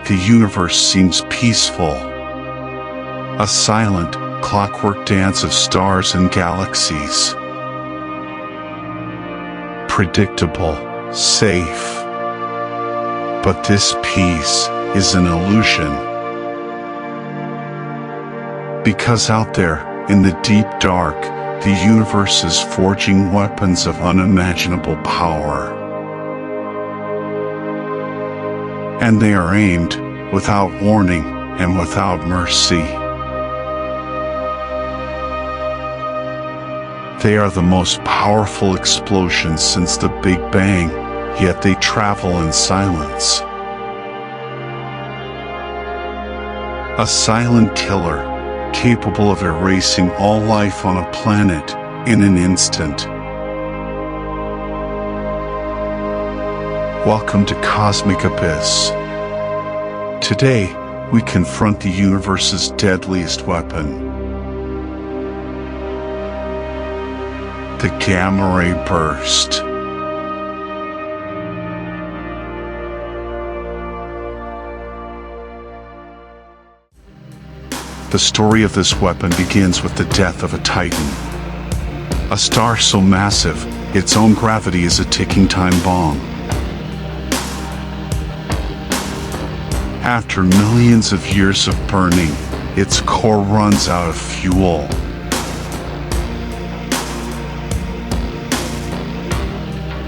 the universe seems peaceful. A silent, clockwork dance of stars and galaxies. Predictable, safe. But this peace is an illusion. Because out there, in the deep dark, the universe is forging weapons of unimaginable power. And they are aimed without warning and without mercy. They are the most powerful explosions since the Big Bang, yet they travel in silence. A silent killer, capable of erasing all life on a planet in an instant. Welcome to Cosmic Abyss. Today, we confront the universe's deadliest weapon. The gamma ray burst. The story of this weapon begins with the death of a Titan. A star so massive, its own gravity is a ticking time bomb. After millions of years of burning, its core runs out of fuel.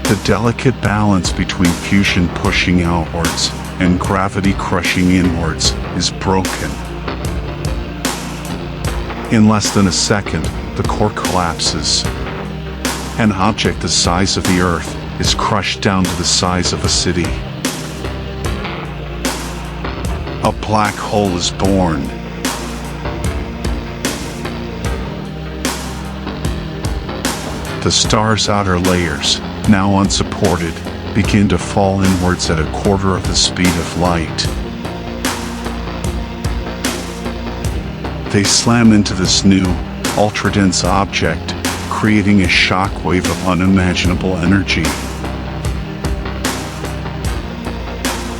The delicate balance between fusion pushing outwards and gravity crushing inwards is broken. In less than a second, the core collapses. An object the size of the Earth is crushed down to the size of a city. A black hole is born. The star's outer layers, now unsupported, begin to fall inwards at a quarter of the speed of light. They slam into this new, ultra-dense object, creating a shockwave of unimaginable energy.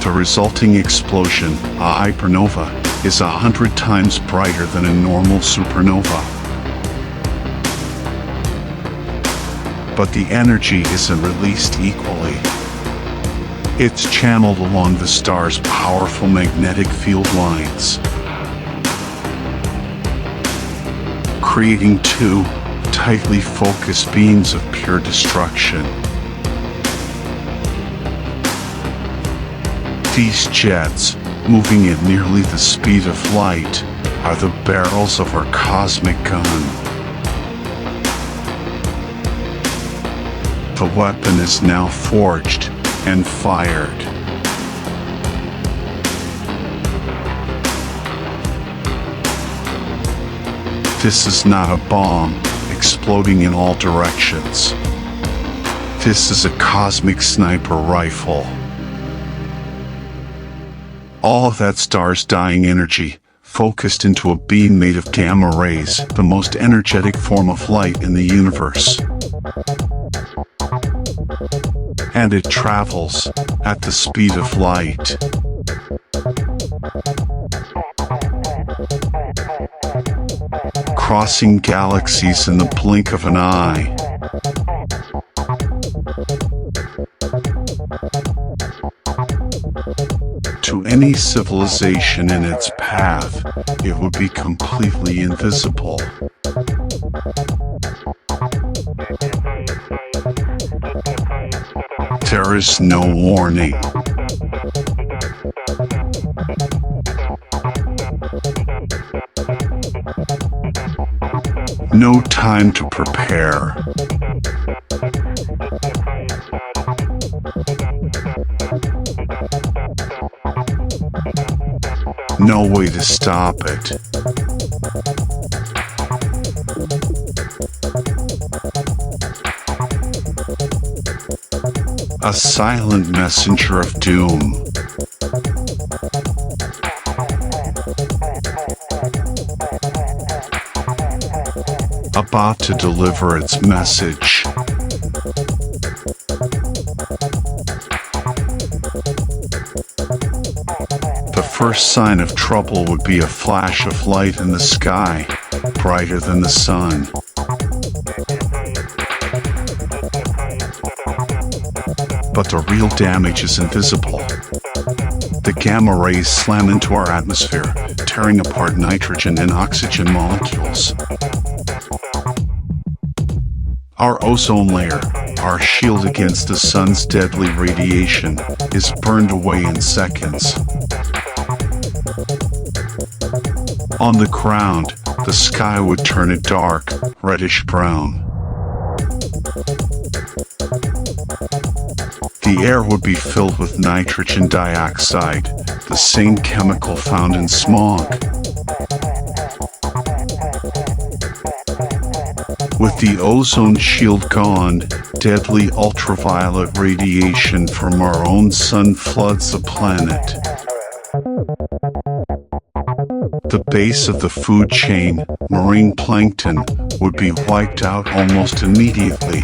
The resulting explosion, a hypernova, is 100 times brighter than a normal supernova. But the energy isn't released equally. It's channeled along the star's powerful magnetic field lines, creating two tightly focused beams of pure destruction. These jets, moving at nearly the speed of light, are the barrels of our cosmic gun. The weapon is now forged and fired. This is not a bomb exploding in all directions. This is a cosmic sniper rifle. All of that star's dying energy, focused into a beam made of gamma rays, the most energetic form of light in the universe. And it travels at the speed of light. Crossing galaxies in the blink of an eye. To any civilization in its path, it would be completely invisible. There is no warning. No time to prepare. No way to stop it. A silent messenger of doom. About to deliver its message. The first sign of trouble would be a flash of light in the sky, brighter than the sun. But the real damage is invisible. The gamma rays slam into our atmosphere, tearing apart nitrogen and oxygen molecules. Our ozone layer, our shield against the sun's deadly radiation, is burned away in seconds. On the ground, the sky would turn a dark, reddish-brown. The air would be filled with nitrogen dioxide, the same chemical found in smog. With the ozone shield gone, deadly ultraviolet radiation from our own sun floods the planet. The base of the food chain, marine plankton, would be wiped out almost immediately.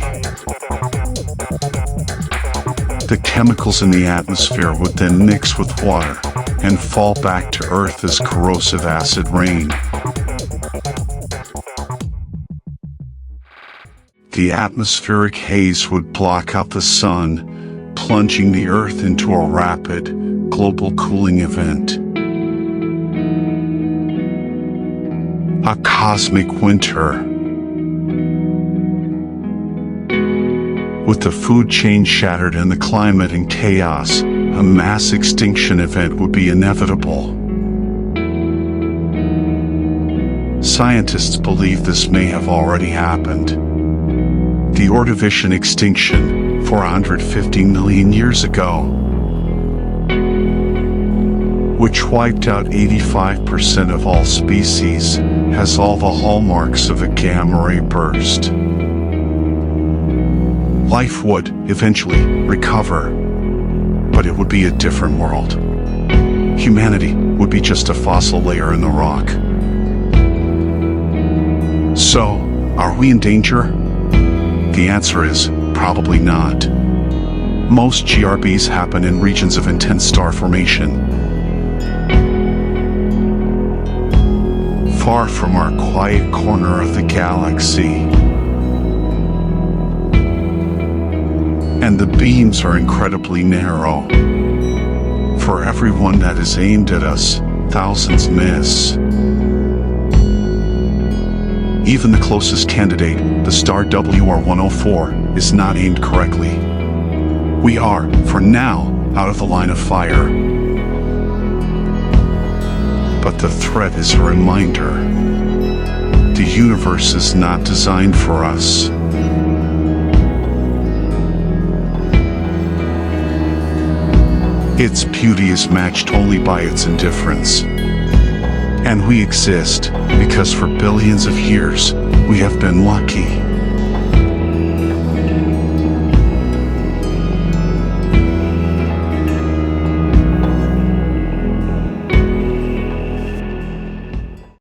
The chemicals in the atmosphere would then mix with water and fall back to Earth as corrosive acid rain. The atmospheric haze would block out the sun, plunging the Earth into a rapid, global cooling event. A cosmic winter. With the food chain shattered and the climate in chaos, a mass extinction event would be inevitable. Scientists believe this may have already happened. The Ordovician extinction, 450 million years ago, which wiped out 85% of all species, has all the hallmarks of a gamma ray burst. Life would, eventually, recover, but it would be a different world. Humanity would be just a fossil layer in the rock. So, are we in danger? The answer is, probably not. Most GRBs happen in regions of intense star formation, far from our quiet corner of the galaxy. And the beams are incredibly narrow. For every one that is aimed at us, thousands miss. Even the closest candidate, the star WR104, is not aimed correctly. We are, for now, out of the line of fire. But the threat is a reminder. The universe is not designed for us. Its beauty is matched only by its indifference. And we exist because for billions of years, we have been lucky.